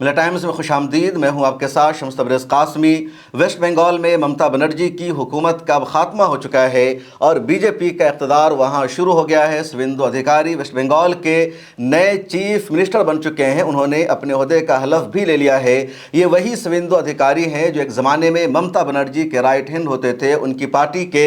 मिला टाइम्स में खुशामदीद। मैं हूं आपके साथ शम्स तबरेज़ कासमी। वेस्ट बंगाल में ममता बनर्जी की हुकूमत का अब खात्मा हो चुका है और बीजेपी का इक़्तिदार वहां शुरू हो गया है। शुवेंदु अधिकारी वेस्ट बंगाल के नए चीफ मिनिस्टर बन चुके हैं। उन्होंने अपने ओहदे का हलफ भी ले लिया है। ये वही शुवेंदु अधिकारी हैं जो एक ज़माने में ममता बनर्जी के राइट हैंड होते थे, उनकी पार्टी के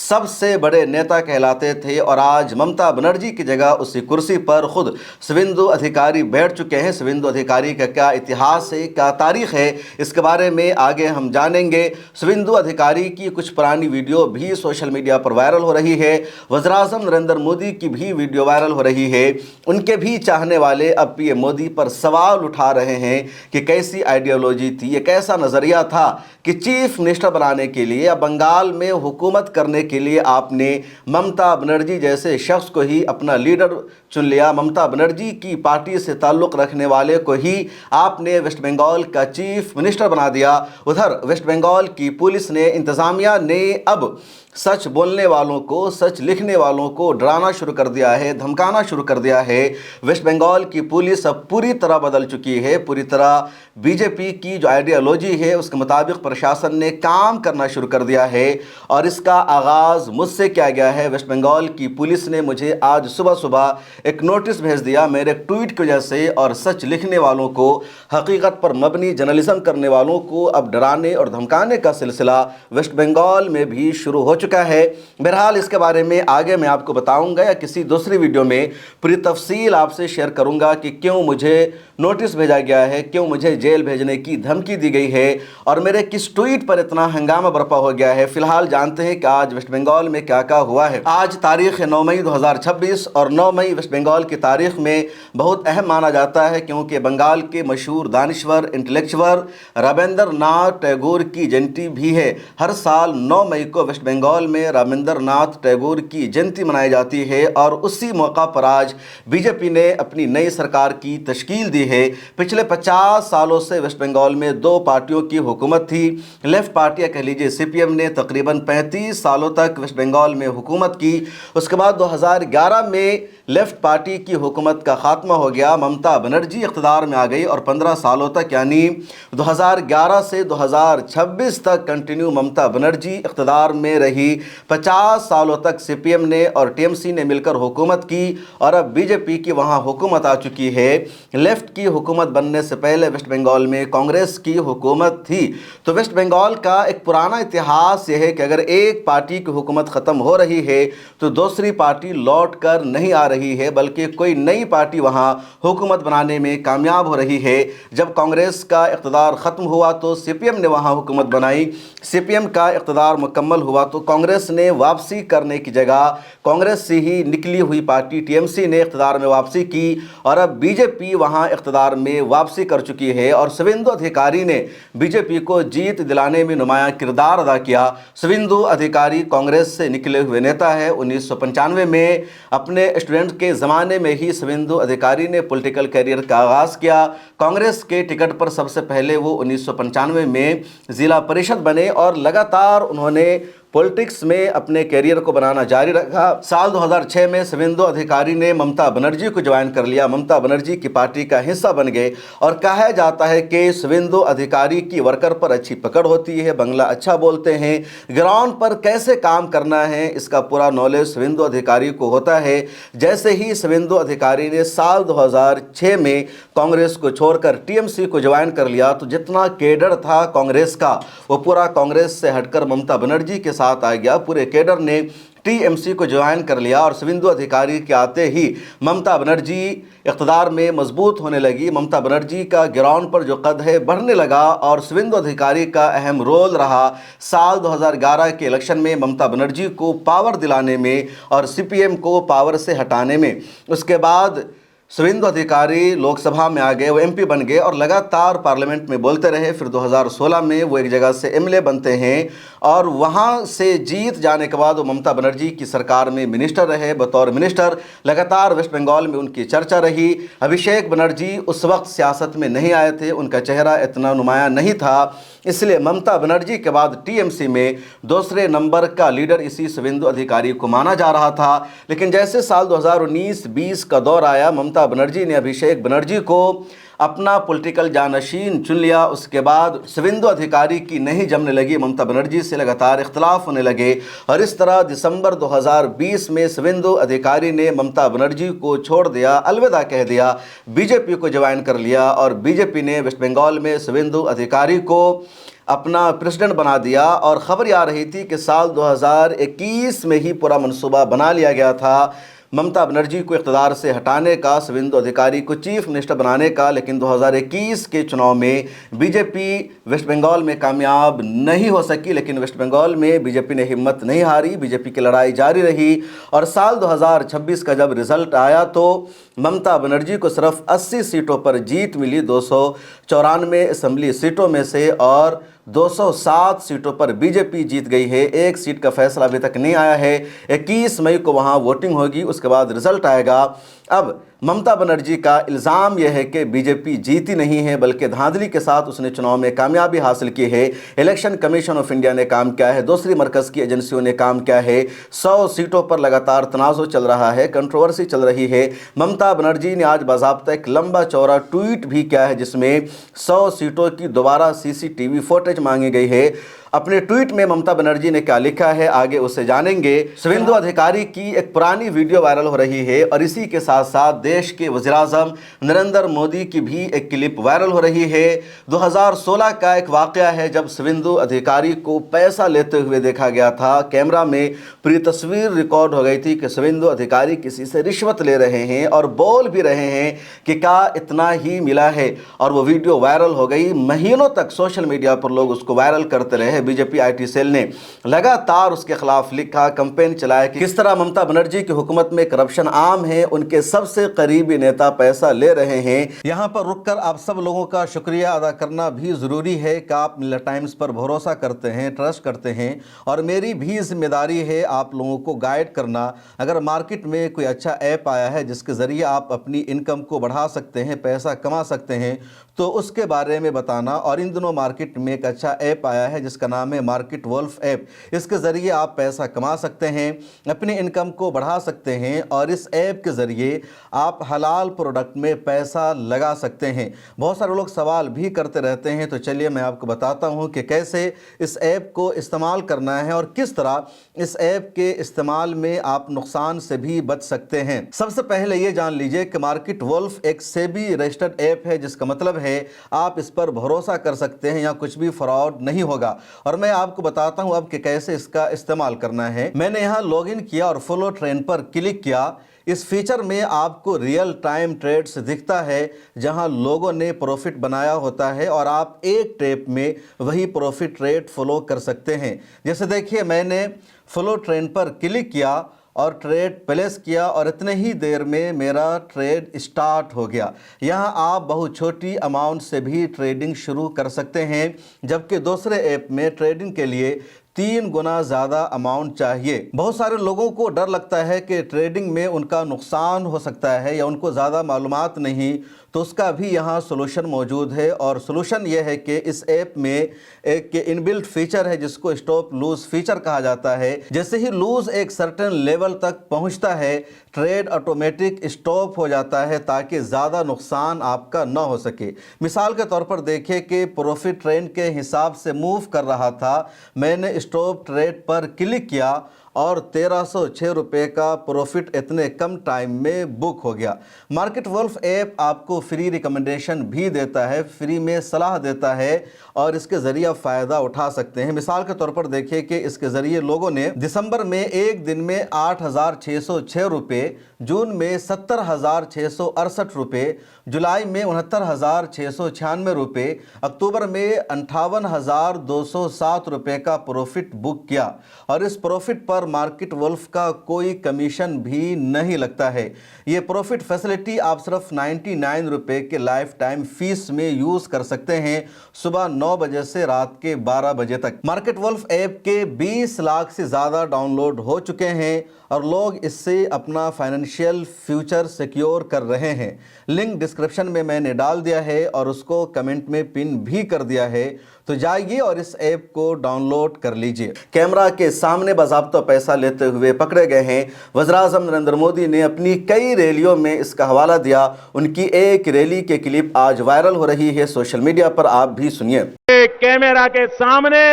सबसे बड़े नेता कहलाते थे और आज ममता बनर्जी की जगह उसी कुर्सी पर खुद शुवेंदु अधिकारी बैठ चुके हैं। शुवेंदु अधिकारी का क्या इतिहास है, क्या तारीख है, इसके बारे में आगे हम जानेंगे। शुवेंदु अधिकारी की कुछ पुरानी वीडियो भी सोशल मीडिया पर वायरल हो रही है। वज़ीर-ए-आज़म नरेंद्र मोदी की भी वीडियो वायरल हो रही है। उनके भी चाहने वाले अब पीएम मोदी पर सवाल उठा रहे हैं कि कैसी आइडियोलॉजी थी, ये कैसा नज़रिया था कि चीफ मिनिस्टर बनाने के लिए या बंगाल में हुकूमत करने के लिए आपने ममता बनर्जी जैसे शख्स को ही अपना लीडर चुन लिया। ममता बनर्जी की पार्टी से ताल्लुक़ रखने वाले को ही आपने वेस्ट बंगाल का चीफ मिनिस्टर बना दिया। उधर वेस्ट बंगाल की पुलिस ने, इंतज़ामिया ने अब सच बोलने वालों को, सच लिखने वालों को डराना शुरू कर दिया है, धमकाना शुरू कर दिया है। वेस्ट बंगाल की पुलिस अब पूरी तरह बदल चुकी है। पूरी तरह बीजेपी की जो आइडियोलॉजी है उसके मुताबिक प्रशासन ने काम करना शुरू कर दिया है और इसका आगाज़ मुझसे किया गया है। वेस्ट बंगाल की पुलिस ने मुझे आज सुबह सुबह एक नोटिस भेज दिया मेरे एक ट्वीट की वजह से, और सच लिखने वालों को, हकीकत पर मबनी जर्नलिज्म करने वालों को अब डराने और धमकाने का सिलसिला वेस्ट बंगाल में भी शुरू हो चुका है। बहरहाल इसके बारे में आगे मैं आपको बताऊंगा या किसी दूसरी वीडियो में पूरी तफसील आपसे शेयर करूंगा कि क्यों मुझे नोटिस भेजा गया है, क्यों मुझे जेल भेजने की धमकी दी गई है और मेरे किस ट्वीट पर इतना हंगामा बरपा हो गया है। फिलहाल जानते हैं कि आज वेस्ट बंगाल में क्या क्या हुआ है। आज तारीख है 9 मई 2026 और 9 मई वेस्ट बंगाल की तारीख में बहुत अहम माना जाता है क्योंकि बंगाल के मशहूर दानिश्वर इंटेलेक्चुअल रविंद्रनाथ टैगोर की जयंती भी है। हर साल 9 मई को वेस्ट बंगाल में रविंद्रनाथ टैगोर की जयंती मनाई जाती है और उसी मौका पर आज बीजेपी ने अपनी नई सरकार की तश्कील दी है। पिछले 50 सालों से वेस्ट बंगाल में दो पार्टियों की हुकूमत थी। लेफ्ट पार्टी या कह लीजिए सीपीएम ने तकरीबन 35 सालों तक वेस्ट बंगाल में हुकूमत की। उसके बाद 2011 में लेफ्ट पार्टी की हुकूमत का खात्मा हो गया, ममता बनर्जी इक़्तिदार में आ गई और 15 सालों तक यानी 2011 से 2026 तक कंटिन्यू ममता बनर्जी इक़्तिदार में रही। 50 सालों तक सीपीएम ने और टीएमसी ने मिलकर हुकूमत की और अब बीजेपी की वहाँ हुकूमत आ चुकी है। लेफ्ट की हुकूमत बनने से पहले वेस्ट बंगाल में कांग्रेस की हुकूमत थी। तो वेस्ट बंगाल का एक पुराना इतिहास यह है कि अगर एक पार्टी की हुकूमत ख़त्म हो रही है तो दूसरी पार्टी लौट कर नहीं आ रही है, बल्कि कोई नई पार्टी वहाँ हुकूमत बनाने में कामयाब हो रही है। जब कांग्रेस का इक़्तिदार ख़त्म हुआ तो सीपीएम ने वहाँ हुकूमत बनाई। सीपीएम का इक़्तिदार मुकम्मल हुआ तो कांग्रेस ने वापसी करने की जगह कांग्रेस से ही निकली हुई पार्टी टीएमसी ने इक़्तिदार में वापसी की और अब बीजेपी वहाँ इक़्तिदार में वापसी कर चुकी है और शुवेंदु अधिकारी ने बीजेपी को जीत दिलाने में नुमायां किरदार अदा किया। शुवेंदु अधिकारी कांग्रेस से निकले हुए नेता है। 1995 में अपने स्टूडेंट के ज़माने में ही शुवेंदु अधिकारी ने पॉलिटिकल करियर का आगाज़ किया। कांग्रेस के टिकट पर सबसे पहले वो 1995 में ज़िला परिषद बने और लगातार उन्होंने पॉलिटिक्स में अपने करियर को बनाना जारी रखा। साल 2006 में शुवेंदु अधिकारी ने ममता बनर्जी को ज्वाइन कर लिया, ममता बनर्जी की पार्टी का हिस्सा बन गए और कहा जाता है कि शुवेंदु अधिकारी की वर्कर पर अच्छी पकड़ होती है, बंगला अच्छा बोलते हैं, ग्राउंड पर कैसे काम करना है इसका पूरा नॉलेज शुवेंदु अधिकारी को होता है। जैसे ही शुवेंदु अधिकारी ने साल 2006 में कांग्रेस को छोड़कर टीएमसी को ज्वाइन कर लिया तो जितना केडर था कांग्रेस का वो पूरा कांग्रेस से हटकर ममता बनर्जी के साथ आ गया। पूरे केडर ने टीएमसी को ज्वाइन कर लिया और शुवेंदु अधिकारी के आते ही ममता बनर्जी इक़्तिदार में मजबूत होने लगी। ममता बनर्जी का ग्राउंड पर जो कद है बढ़ने लगा और शुवेंदु अधिकारी का अहम रोल रहा साल 2011 के इलेक्शन में ममता बनर्जी को पावर दिलाने में और सीपीएम को पावर से हटाने में। उसके बाद शुवेंदु अधिकारी लोकसभा में आ गए, वो एमपी बन गए और लगातार पार्लियामेंट में बोलते रहे। फिर 2016 में वो एक जगह से एमएलए बनते हैं और वहाँ से जीत जाने के बाद वो ममता बनर्जी की सरकार में मिनिस्टर रहे। बतौर मिनिस्टर लगातार वेस्ट बंगाल में उनकी चर्चा रही। अभिषेक बनर्जी उस वक्त सियासत में नहीं आए थे, उनका चेहरा इतना नुमायाँ नहीं था, इसलिए ममता बनर्जी के बाद टीएमसी में दूसरे नंबर का लीडर इसी शुवेंदु अधिकारी को माना जा रहा था। लेकिन जैसे साल 2019-20 का दौर आया, ममता बनर्जी ने अभिषेक बनर्जी को अपना पॉलिटिकल जानशीन चुन लिया। उसके बाद शुवेंदु अधिकारी की नहीं जमने लगी, ममता बनर्जी से लगातार इख्तलाफ होने लगे और इस तरह दिसंबर 2020 में शुवेंदु अधिकारी ने ममता बनर्जी को छोड़ दिया, अलविदा कह दिया, बीजेपी को ज्वाइन कर लिया और बीजेपी ने वेस्ट बंगाल में शुवेंदु अधिकारी को अपना प्रेसिडेंट बना दिया। और खबर आ रही थी कि साल 2021 में ही पूरा मंसूबा बना लिया गया था ममता बनर्जी को इक़्तिदार से हटाने का, शुवेंदु अधिकारी को चीफ मिनिस्टर बनाने का। लेकिन 2021 के चुनाव में बीजेपी वेस्ट बंगाल में कामयाब नहीं हो सकी। लेकिन वेस्ट बंगाल में बीजेपी ने हिम्मत नहीं हारी, बीजेपी की लड़ाई जारी रही और साल 2026 का जब रिजल्ट आया तो ममता बनर्जी को सिर्फ 80 सीटों पर जीत मिली, 294 असेंबली सीटों में से, और 207 सीटों पर बीजेपी जीत गई है। एक सीट का फैसला अभी तक नहीं आया है, 21 मई को वहां वोटिंग होगी, उसके बाद रिजल्ट आएगा। अब ममता बनर्जी का इल्ज़ाम यह है कि बीजेपी जीती नहीं है बल्कि धांधली के साथ उसने चुनाव में कामयाबी हासिल की है। इलेक्शन कमीशन ऑफ इंडिया ने काम किया है, दूसरी मरकज़ की एजेंसियों ने काम किया है, 100 सीटों पर लगातार तनाज़ुर चल रहा है, कंट्रोवर्सी चल रही है। ममता बनर्जी ने आज बाज़ाब्ता एक लंबा चौड़ा ट्वीट भी किया है जिसमें 100 सीटों की दोबारा CCTV फुटेज मांगी गई है। अपने ट्वीट में ममता बनर्जी ने क्या लिखा है आगे उसे जानेंगे। शुवेंदु अधिकारी की एक पुरानी वीडियो वायरल हो रही है और इसी के साथ साथ देश के वज़ीर-ए-आज़म नरेंद्र मोदी की भी एक क्लिप वायरल हो रही है। 2016 का एक वाक़या है जब शुवेंदु अधिकारी को पैसा लेते हुए देखा गया था। कैमरा में पूरी तस्वीर रिकॉर्ड हो गई थी कि शुवेंदु अधिकारी किसी से रिश्वत ले रहे हैं और बोल भी रहे हैं कि क्या इतना ही मिला है, और वो वीडियो वायरल हो गई। महीनों तक सोशल मीडिया पर लोग उसको वायरल करते रहे। बीजेपी IT सेल ने लगातार उसके खिलाफ लिखा, कैंपेन चलाया कि किस तरह ममता बनर्जी की हुकूमत में करप्शन आम है, उनके सबसे करीबी नेता पैसा ले रहे हैं। यहां पर रुककर आप सब लोगों का शुक्रिया अदा करना भी ज़रूरी है कि आप मिल्लत टाइम्स पर भरोसा करते हैं, ट्रस्ट करते हैं, और मेरी भी जिम्मेदारी है आप लोगों को गाइड करना। अगर मार्केट में कोई अच्छा ऐप आया है जिसके ज़रिए आप अपनी इनकम को बढ़ा सकते हैं, पैसा कमा सकते हैं, तो उसके बारे में बताना। और इन दिनों मार्केट में एक अच्छा ऐप आया है जिसका नाम है मार्केट वुल्फ ऐप। इसके ज़रिए आप पैसा कमा सकते हैं, अपनी इनकम को बढ़ा सकते हैं और इस ऐप के ज़रिए आप हलाल प्रोडक्ट में पैसा लगा सकते हैं। बहुत सारे लोग सवाल भी करते रहते हैं, तो चलिए मैं आपको बताता हूं कि कैसे इस ऐप को इस्तेमाल करना है और किस तरह इस ऐप के इस्तेमाल में आप नुकसान से भी बच सकते हैं। सबसे पहले ये जान लीजिए कि मार्केट वुल्फ एक सेबी रजिस्टर्ड ऐप है, जिसका मतलब है आप इस पर भरोसा कर सकते हैं, या कुछ भी फ्रॉड नहीं होगा। और मैं आपको बताता हूं अब कि कैसे इसका इस्तेमाल करना है। मैंने यहां लॉगिन किया और फॉलो ट्रेंड पर क्लिक किया। इस फीचर में आपको रियल टाइम ट्रेड्स दिखता है जहां लोगों ने प्रॉफिट बनाया होता है और आप एक टैप में वही प्रॉफिट रेट फॉलो कर सकते हैं। जैसे देखिए मैंने फॉलो ट्रेंड पर क्लिक किया और ट्रेड प्लेस किया और इतने ही देर में मेरा ट्रेड स्टार्ट हो गया। यहां आप बहुत छोटी अमाउंट से भी ट्रेडिंग शुरू कर सकते हैं, जबकि दूसरे ऐप में ट्रेडिंग के लिए 3 गुना ज़्यादा अमाउंट चाहिए। बहुत सारे लोगों को डर लगता है कि ट्रेडिंग में उनका नुकसान हो सकता है या उनको ज़्यादा मालूमात नहीं, तो उसका भी यहाँ सोल्यूशन मौजूद है। और सोल्यूशन यह है कि इस ऐप में एक इनबिल्ट फीचर है जिसको स्टॉप लूज फीचर कहा जाता है। जैसे ही लूज एक सर्टेन लेवल तक पहुँचता है, ट्रेड ऑटोमेटिक स्टॉप हो जाता है ताकि ज़्यादा नुकसान आपका ना हो सके। मिसाल के तौर पर देखिए कि प्रॉफिट ट्रेंड के हिसाब से मूव कर रहा था, मैंने स्टॉप ट्रेड पर क्लिक किया और 1306 रुपये का प्रॉफिट इतने कम टाइम में बुक हो गया। मार्केट वुल्फ ऐप आपको फ्री रिकमेंडेशन भी देता है, फ्री में सलाह देता है और इसके ज़रिए आप फ़ायदा उठा सकते हैं। मिसाल के तौर पर देखिए कि इसके ज़रिए लोगों ने दिसंबर में एक दिन में 8,606 रुपये, जून में 70,668 रुपये, जुलाई में 69,696 रुपये, अक्टूबर में 58,207 रुपये का प्रॉफिट बुक किया। और इस प्रॉफिट पर मार्केट वुल्फ का कोई कमीशन भी नहीं लगता है। ये प्रॉफिट फैसिलिटी आप सिर्फ 99 रुपये के लाइफ टाइम फीस में यूज़ कर सकते हैं, सुबह 9 बजे से रात के 12 बजे तक। मार्केट वुल्फ ऐप के 20 लाख से ज़्यादा डाउनलोड हो चुके हैं और लोग इससे अपना फाइनेंशियल फ्यूचर सिक्योर कर रहे हैं। लिंक डिस्क्रिप्शन में मैंने डाल दिया है और उसको कमेंट में पिन भी कर दिया है, तो जाइए और इस ऐप को डाउनलोड कर लीजिए। कैमरा के सामने बाज़ाब्ता पैसा लेते हुए पकड़े गए हैं। वज़ीर-ए-आज़म नरेंद्र मोदी ने अपनी कई रैलियों में इसका हवाला दिया। उनकी एक रैली के क्लिप आज वायरल हो रही है सोशल मीडिया पर, आप भी सुनिए। कैमरा के सामने,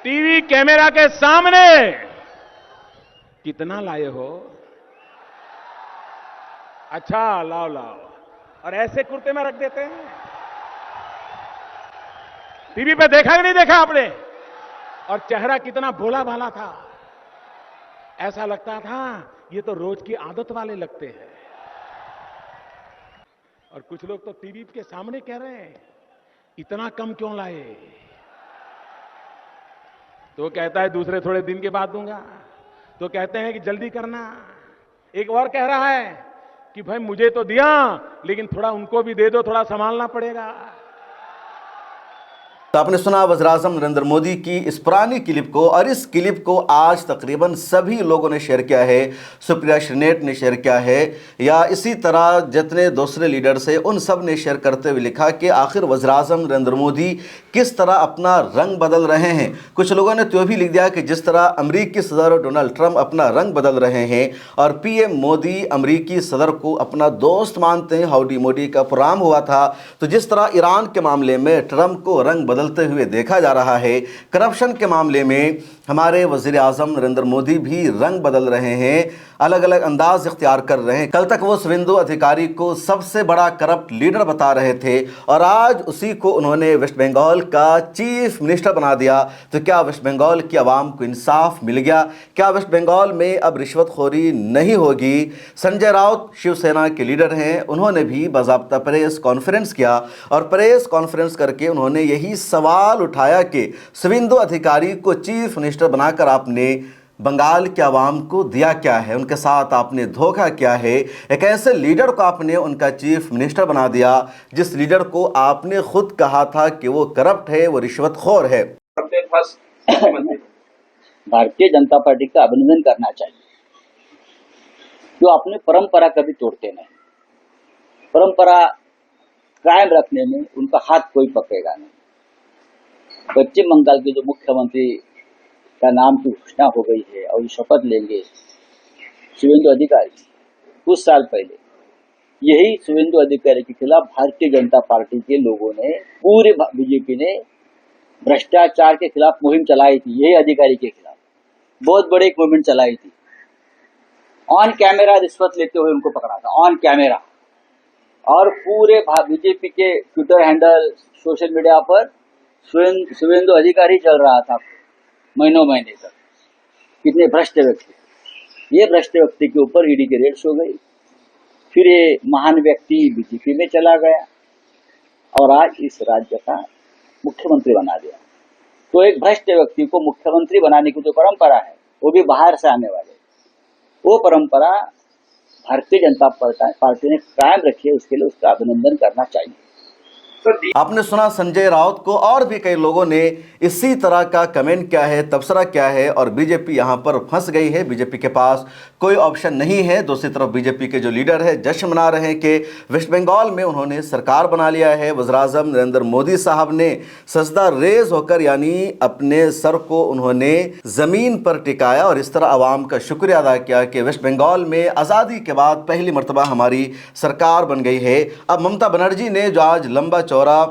टीवी कैमरा के सामने कितना लाए हो? अच्छा, लाओ लाओ, और ऐसे कुर्ते में रख देते हैं। टीवी पे देखा कि नहीं देखा आपने? और चेहरा कितना भोला भाला था, ऐसा लगता था ये तो रोज की आदत वाले लगते हैं। और कुछ लोग तो टीवी के सामने कह रहे हैं इतना कम क्यों लाए? तो कहता है दूसरे थोड़े दिन के बाद दूंगा, तो कहते हैं कि जल्दी करना। एक और कह रहा है कि भाई मुझे तो दिया लेकिन थोड़ा उनको भी दे दो, थोड़ा संभालना पड़ेगा। तो आपने सुना वज़ीर-ए-आज़म नरेंद्र मोदी की इस पुरानी क्लिप को, और इस क्लिप को आज तकरीबन सभी लोगों ने शेयर किया है। सुप्रिया श्रीनेट ने शेयर किया है, या इसी तरह जितने दूसरे लीडर्स हैं उन सब ने शेयर करते हुए लिखा कि आखिर वज़ीर-ए-आज़म नरेंद्र मोदी किस तरह अपना रंग बदल रहे हैं। कुछ लोगों ने तो भी लिख दिया कि जिस तरह अमरीकी सदर डोनाल्ड ट्रंप अपना रंग बदल रहे हैं और पीएम मोदी अमरीकी सदर को अपना दोस्त मानते हैं। हाउडी मोदी का प्रोग्राम हुआ था, तो जिस तरह ईरान के मामले में ट्रंप को रंग बदलते हुए देखा जा रहा है, करप्शन के मामले में हमारे वज़ीर-ए-आज़म नरेंद्र मोदी भी रंग बदल रहे हैं, अलग अलग अंदाज इख्तियार कर रहे हैं। कल तक वो शुवेंदु अधिकारी को सबसे बड़ा करप्ट लीडर बता रहे थे और आज उसी को उन्होंने वेस्ट बंगाल का चीफ मिनिस्टर बना दिया। तो क्या वेस्ट बंगाल की आवाम को इंसाफ मिल गया? क्या वेस्ट बंगाल में अब रिश्वतखोरी नहीं होगी? संजय राउत शिवसेना के लीडर हैं, उन्होंने भी बाज़ाब्ता प्रेस कॉन्फ्रेंस किया और प्रेस कॉन्फ्रेंस करके उन्होंने यही सवाल उठाया कि शुवेंदु अधिकारी को चीफ मिनिस्टर बनाकर आपने बंगाल के आवाम को दिया क्या है, उनके साथ आपने धोखा किया है। एक ऐसे लीडर को आपने उनका चीफ मिनिस्टर बना दिया जिस लीडर को आपने खुद कहा था कि वो करप्ट है, वो रिश्वतखोर है। भारतीय जनता पार्टी का अभिनंदन करना चाहिए, जो अपने परंपरा कभी तोड़ते नहीं। परंपरा कायम रखने में उनका हाथ कोई पकड़ेगा नहीं। पश्चिम बंगाल के जो मुख्यमंत्री का नाम की घोषणा हो गई है और शपथ लेंगे शुवेंदु अधिकारी, कुछ साल पहले यही शुवेंदु अधिकारी के खिलाफ भारतीय जनता पार्टी के लोगों ने, पूरे बीजेपी ने भ्रष्टाचार के खिलाफ मुहिम चलाई थी। यही अधिकारी के खिलाफ बहुत बड़ी एक मुहिम चलाई थी। ऑन कैमरा रिश्वत लेते हुए उनको पकड़ा था, ऑन कैमरा। और पूरे बीजेपी के ट्विटर हैंडल, सोशल मीडिया पर शुवेंदु अधिकारी चल रहा था महीनों महीने तक। कितने भ्रष्ट व्यक्ति, ये भ्रष्ट व्यक्ति के ऊपर ईडी की रेड्स हो गई। फिर ये महान व्यक्ति बीजेपी में चला गया और आज इस राज्य का मुख्यमंत्री बना दिया। तो एक भ्रष्ट व्यक्ति को मुख्यमंत्री बनाने की जो परंपरा है, वो भी बाहर से आने वाले, वो परंपरा भारतीय जनता पार्टी ने कायम रखी है। उसके लिए उसका अभिनंदन करना चाहिए। आपने सुना संजय राउत को, और भी कई लोगों ने इसी तरह का कमेंट किया है, तबसरा क्या है। और बीजेपी यहां पर फंस गई है, बीजेपी के पास कोई ऑप्शन नहीं है। दूसरी तरफ बीजेपी के जो लीडर है जश्न मना रहे हैं कि वेस्ट बंगाल में उन्होंने सरकार बना लिया है। वज़ीर-ए-आज़म नरेंद्र मोदी साहब ने सजदा रेज होकर, यानी अपने सर को उन्होंने जमीन पर टिकाया और इस तरह आवाम का शुक्रिया अदा किया कि वेस्ट बंगाल में आज़ादी के बाद पहली मरतबा हमारी सरकार बन गई है। अब ममता बनर्जी ने जो आज लंबा चौड़ा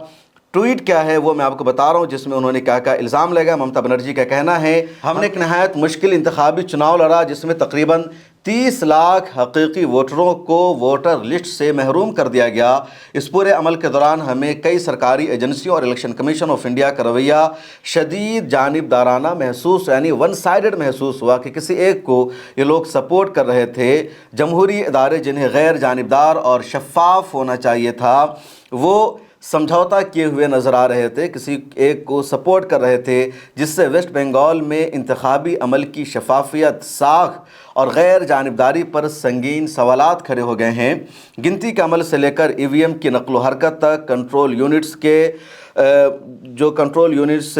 ट्वीट क्या है वो मैं आपको बता रहा हूं, जिसमें उन्होंने क्या क्या इल्ज़ाम लगाया। ममता बनर्जी का कहना है, हमने एक नहायत मुश्किल इंतखाबी चुनाव लड़ा जिसमें तकरीबन 30 लाख हकीकी वोटरों को वोटर लिस्ट से महरूम कर दिया गया। इस पूरे अमल के दौरान हमें कई सरकारी एजेंसियों और इलेक्शन कमीशन ऑफ इंडिया का रवैया शदीद जानिबदाराना महसूस, यानी वन साइडेड महसूस हुआ कि किसी एक को ये लोग सपोर्ट कर रहे थे। जमहूरी इदारे जिन्हें गैर जानिबदार और शफाफ होना चाहिए था, वो समझौता किए हुए नज़र आ रहे थे, किसी एक को सपोर्ट कर रहे थे, जिससे वेस्ट बंगाल में इंतखाबी अमल की शफाफियत, साख और गैर जानिबदारी पर संगीन सवालात खड़े हो गए हैं। गिनती के अमल से लेकर ईवीएम की नकलो हरकत तक, कंट्रोल यूनिट्स के जो कंट्रोल यूनिट्स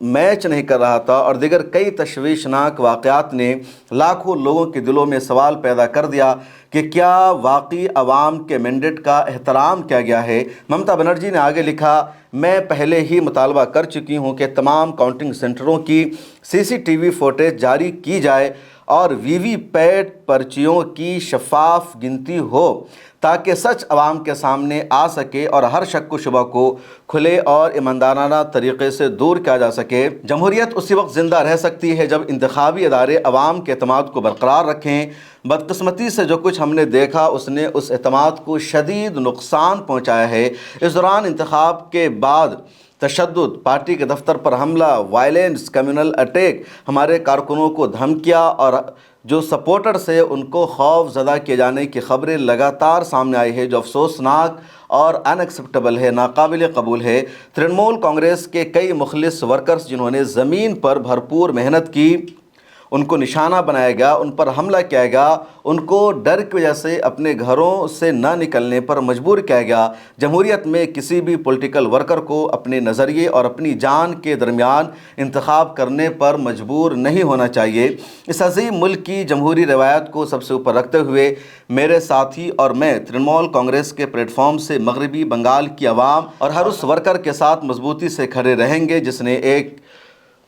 मैच नहीं कर रहा था और दीगर कई तशवीशनाक वाक़यात ने लाखों लोगों के दिलों में सवाल पैदा कर दिया कि क्या वाकई अवाम के मैंडेट का एहतराम किया गया है। ममता बनर्जी ने आगे लिखा, मैं पहले ही मुतालबा कर चुकी हूं कि तमाम काउंटिंग सेंटरों की सीसीटीवी फुटेज जारी की जाए और वीवीपैट पर्चियों की शफाफ गिनती हो ताकि सच अवाम के सामने आ सके और हर शक व शुबा को खुले और ईमानदाराना तरीक़े से दूर किया जा सके। जमहूरियत उसी वक्त ज़िंदा रह सकती है जब इंतखाबी अदारे अवाम के एतमाद को बरकरार रखें। बदकिस्मती से जो कुछ हमने देखा उसने उस एतमाद को शदीद नुकसान पहुँचाया है। इस दौरान इंतखाब के बाद तशद्दुद, पार्टी के दफ्तर पर हमला, वायलेंस, कम्युनल अटैक, हमारे कारकुनों को धमकियाँ और जो सपोर्टर्स है उनको खौफ ज़दा किए जाने की खबरें लगातार सामने आई है, जो अफसोसनाक और अनएक्सेप्टेबल है, नाकाबिल कबूल है। तृणमूल कांग्रेस के कई मुखलिस वर्कर्स जिन्होंने ज़मीन पर भरपूर मेहनत की, उनको निशाना बनाया गया, उन पर हमला किया गया, उनको डर की वजह से अपने घरों से न निकलने पर मजबूर किया गया। जमहूरियत में किसी भी पॉलिटिकल वर्कर को अपने नज़रिए और अपनी जान के दरमियान इंतखाब करने पर मजबूर नहीं होना चाहिए। इस अजीम मुल्क की जमहूरी रवायत को सबसे ऊपर रखते हुए मेरे साथी और मैं तृणमूल कांग्रेस के प्लेटफॉर्म से मगरबी बंगाल की आवाम और हर उस वर्कर के साथ मजबूती से खड़े रहेंगे जिसने एक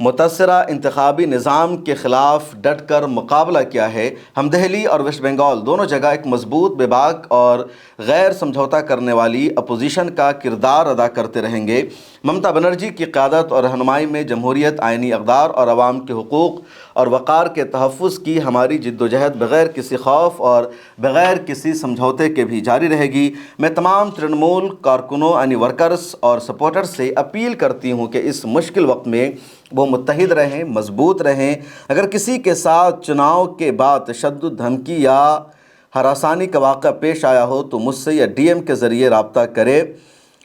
मुतसरा इंतखाबी निज़ाम के ख़िलाफ़ डट कर मुकाबला किया है। हम दिल्ली और वेस्ट बंगाल दोनों जगह एक मजबूत, बेबाक और गैर समझौता करने वाली अपोजिशन का किरदार अदा करते रहेंगे। ममता बनर्जी की क़यादत और रहनुमाई में जमहूरियत, आइनी अक़दार और आवाम के हुकूक़ और वक़ार के तहफ़्फ़ुज़ की हमारी जिद्दोजहद बग़ैर किसी खौफ और बग़ैर किसी समझौते के भी जारी रहेगी। मैं तमाम तृणमूल कारकुनों, यानी वर्कर्स और सपोर्टर्स से अपील करती हूँ कि इस मुश्किल वक्त में वो मुत्तहिद रहें, मजबूत रहें। अगर किसी के साथ चुनाव के बाद तशद्दुद, धमकी या हरासानी का वाक़ा पेश आया हो तो मुझसे या DM के ज़रिए रब्ता करे।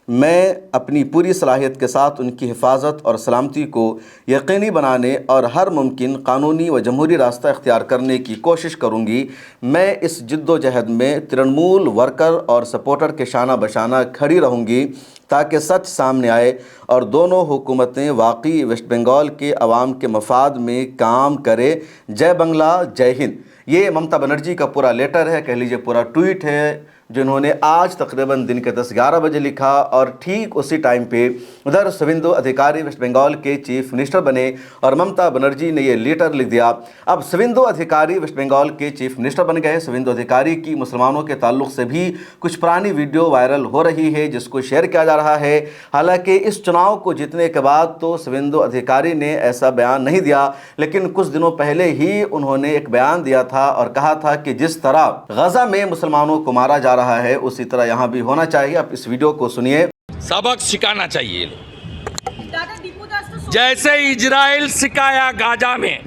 मैं अपनी पूरी सलाहियत के साथ उनकी हिफाजत और सलामती को यकीनी बनाने और हर मुमकिन कानूनी व जमहूरी रास्ता इख्तियार करने की कोशिश करूँगी। मैं इस जिद्दोजहद में तृणमूल वर्कर और सपोर्टर के शाना बशाना खड़ी रहूँगी ताकि सच सामने आए और दोनों हुकूमतें वाकई वेस्ट बंगाल के अवाम के मफाद में काम करें। जय बंगला, जय हिंद। ये ममता बनर्जी का पूरा लेटर है, कह लीजिए पूरा ट्वीट है, जिन्होंने आज तकरीबन दिन के 10-11 बजे लिखा और ठीक उसी टाइम पे उधर शुवेंदु अधिकारी वेस्ट बंगाल के चीफ मिनिस्टर बने और ममता बनर्जी ने ये लेटर लिख दिया। अब शुवेंदु अधिकारी वेस्ट बंगाल के चीफ मिनिस्टर बन गए। शुवेंदु अधिकारी की मुसलमानों के ताल्लुक से भी कुछ पुरानी वीडियो वायरल हो रही है जिसको शेयर किया जा रहा है। हालांकि इस चुनाव को जीतने के बाद तो शुवेंदु अधिकारी ने ऐसा बयान नहीं दिया, लेकिन कुछ दिनों पहले ही उन्होंने एक बयान दिया था और कहा था कि जिस तरह गजा में मुसलमानों को मारा जा रहा है उसी तरह यहाँ भी होना चाहिए। आप इस वीडियो को सुनिए। सबक सिखाना चाहिए, जैसे इजराइल सिखाया गाजा में।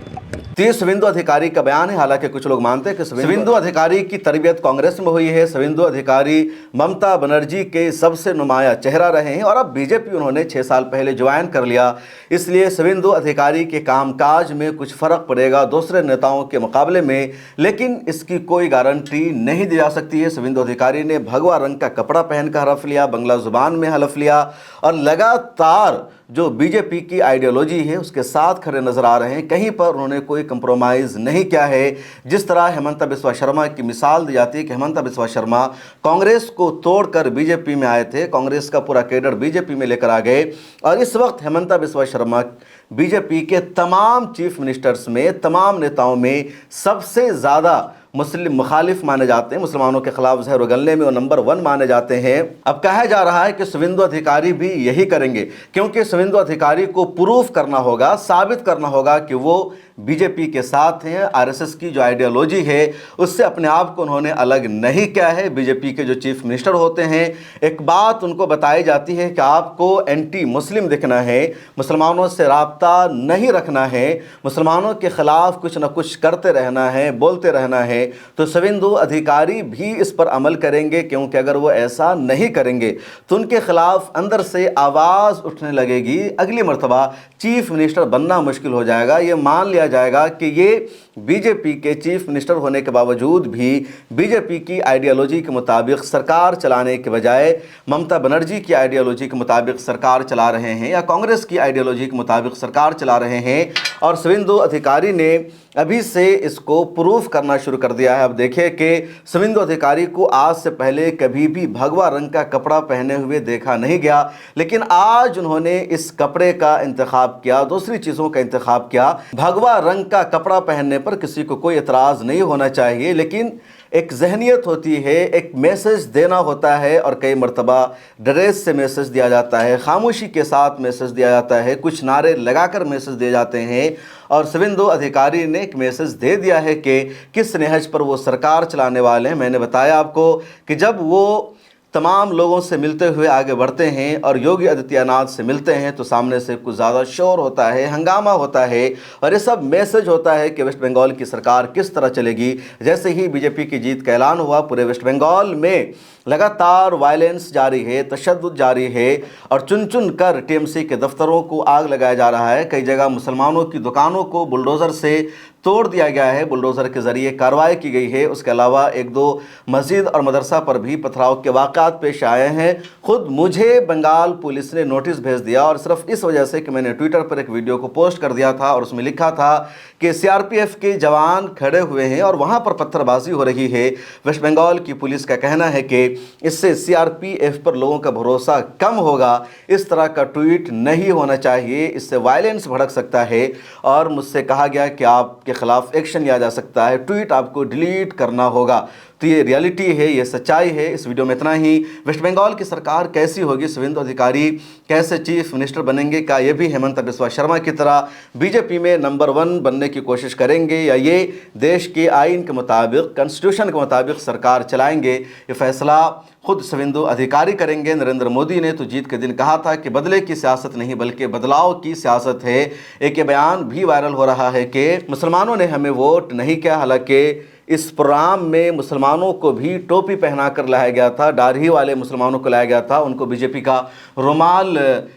ये शुवेंदु अधिकारी का बयान है। हालांकि कुछ लोग मानते हैं कि शुवेंदु अधिकारी की तरबियत कांग्रेस में हुई है। शुवेंदु अधिकारी ममता बनर्जी के सबसे नुमाया चेहरा रहे हैं और अब बीजेपी उन्होंने 6 साल पहले ज्वाइन कर लिया, इसलिए शुवेंदु अधिकारी के कामकाज में कुछ फ़र्क पड़ेगा दूसरे नेताओं के मुकाबले में, लेकिन इसकी कोई गारंटी नहीं दी जा सकती है। शुवेंदु अधिकारी ने भगवा रंग का कपड़ा पहनकर हलफ लिया, बंगला ज़ुबान में हलफ लिया और लगातार जो बीजेपी की आइडियोलॉजी है उसके साथ खड़े नजर आ रहे हैं। कहीं पर उन्होंने कोई कंप्रोमाइज़ नहीं किया है। जिस तरह हेमंता बिस्वा शर्मा की मिसाल दी जाती है कि हेमंता बिस्वा शर्मा कांग्रेस को तोड़कर बीजेपी में आए थे, कांग्रेस का पूरा कैडर बीजेपी में लेकर आ गए और इस वक्त हेमंता बिस्वा शर्मा बीजेपी के तमाम चीफ मिनिस्टर्स में, तमाम नेताओं में सबसे ज़्यादा मुस्लिम मुखालिफ माने जाते हैं। मुसलमानों के खिलाफ जहर उगलने में वो नंबर 1 माने जाते हैं। अब कहा जा रहा है कि शुवेंदु अधिकारी भी यही करेंगे, क्योंकि शुवेंदु अधिकारी को प्रूफ करना होगा, साबित करना होगा कि वो बीजेपी के साथ हैं। आरएसएस की जो आइडियोलॉजी है उससे अपने आप को उन्होंने अलग नहीं किया है। बीजेपी के जो चीफ मिनिस्टर होते हैं, एक बात उनको बताई जाती है कि आपको एंटी मुस्लिम दिखना है, मुसलमानों से राब्ता नहीं रखना है, मुसलमानों के खिलाफ कुछ न कुछ करते रहना है, बोलते रहना है। तो शुवेंदु अधिकारी भी इस पर अमल करेंगे, क्योंकि अगर वो ऐसा नहीं करेंगे तो उनके खिलाफ अंदर से आवाज़ उठने लगेगी। अगली मर्तबा चीफ मिनिस्टर बनना मुश्किल हो जाएगा। ये मान लिया जाएगा कि ये बीजेपी के चीफ मिनिस्टर होने के बावजूद भी बीजेपी की आइडियोलॉजी के मुताबिक सरकार चलाने के बजाय ममता बनर्जी की आइडियोलॉजी के मुताबिक सरकार चला रहे हैं या कांग्रेस की आइडियोलॉजी के मुताबिक सरकार चला रहे हैं। और शुवेंदु अधिकारी ने अभी से इसको प्रूफ करना शुरू कर दिया है। अब देखिए कि शुवेंदु अधिकारी को आज से पहले कभी भी भगवा रंग का कपड़ा पहने हुए देखा नहीं गया, लेकिन आज उन्होंने इस कपड़े का इंतखाब किया, दूसरी चीज़ों का इंतखाब किया। भगवा रंग का कपड़ा पहनने पर किसी को कोई एतराज़ नहीं होना चाहिए, लेकिन एक जहनियत होती है, एक मैसेज देना होता है और कई मरतबा ड्रेस से मैसेज दिया जाता है, खामोशी के साथ मैसेज दिया जाता है, कुछ नारे लगाकर मैसेज दिए जाते हैं। और शुवेंदु अधिकारी ने एक मैसेज दे दिया है कि किस नहज पर वो सरकार चलाने वाले हैं। मैंने बताया आपको कि जब वो तमाम लोगों से मिलते हुए आगे बढ़ते हैं और योगी आदित्यनाथ से मिलते हैं तो सामने से कुछ ज़्यादा शोर होता है, हंगामा होता है और ये सब मैसेज होता है कि वेस्ट बंगाल की सरकार किस तरह चलेगी। जैसे ही बीजेपी की जीत का ऐलान हुआ, पूरे वेस्ट बंगाल में लगातार वायलेंस जारी है, तशद्दुद जारी है और चुन चुन कर टीएमसी के दफ्तरों को आग लगाया जा रहा है। कई जगह मुसलमानों की दुकानों को बुलडोज़र से तोड़ दिया गया है, बुलडोज़र के ज़रिए कार्रवाई की गई है। उसके अलावा एक दो मस्जिद और मदरसा पर भी पथराव के वाक़ात पेश आए हैं। खुद मुझे बंगाल पुलिस ने नोटिस भेज दिया और सिर्फ इस वजह से कि मैंने ट्विटर पर एक वीडियो को पोस्ट कर दिया था और उसमें लिखा था कि सीआरपीएफ के जवान खड़े हुए हैं और वहाँ पर पत्थरबाजी हो रही है। वेस्ट बंगाल की पुलिस का कहना है कि इससे सीआरपीएफ पर लोगों का भरोसा कम होगा। इस तरह का ट्वीट नहीं होना चाहिए, इससे वायलेंस भड़क सकता है और मुझसे कहा गया कि आपके खिलाफ एक्शन लिया जा सकता है, ट्वीट आपको डिलीट करना होगा। तो ये रियलिटी है, ये सच्चाई है। इस वीडियो में इतना ही। वेस्ट बंगाल की सरकार कैसी होगी, शुवेंदु अधिकारी कैसे चीफ मिनिस्टर बनेंगे, क्या ये भी हेमंत बिस्वा शर्मा की तरह बीजेपी में नंबर 1 बनने की कोशिश करेंगे या ये देश के आइन के मुताबिक, कॉन्स्टिट्यूशन के मुताबिक सरकार चलाएंगे, ये फैसला खुद शुवेंदु अधिकारी करेंगे। नरेंद्र मोदी ने तो जीत के दिन कहा था कि बदले की सियासत नहीं बल्कि बदलाव की सियासत है। एक ये बयान भी वायरल हो रहा है कि मुसलमानों ने हमें वोट नहीं किया, हालांकि इस प्रोग्राम में मुसलमानों को भी टोपी पहना कर लाया गया था, दाढ़ी वाले मुसलमानों को लाया गया था, उनको बीजेपी का रुमाल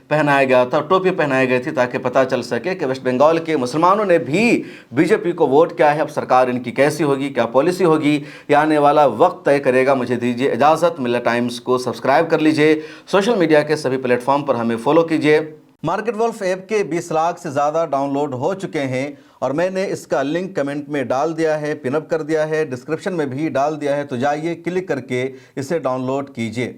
पहनाया गया था, टोपी पहनाई गई थी ताकि पता चल सके कि वेस्ट बंगाल के मुसलमानों ने भी बीजेपी को वोट किया है। अब सरकार इनकी कैसी होगी, क्या पॉलिसी होगी, ये आने वाला वक्त तय करेगा। मुझे दीजिए इजाज़त। मिल्लत टाइम्स को सब्सक्राइब कर लीजिए, सोशल मीडिया के सभी प्लेटफॉर्म पर हमें फॉलो कीजिए। मार्केट वुल्फ ऐप के 20 लाख से ज़्यादा डाउनलोड हो चुके हैं और मैंने इसका लिंक कमेंट में डाल दिया है, पिनअप कर दिया है, डिस्क्रिप्शन में भी डाल दिया है, तो जाइए क्लिक करके इसे डाउनलोड कीजिए।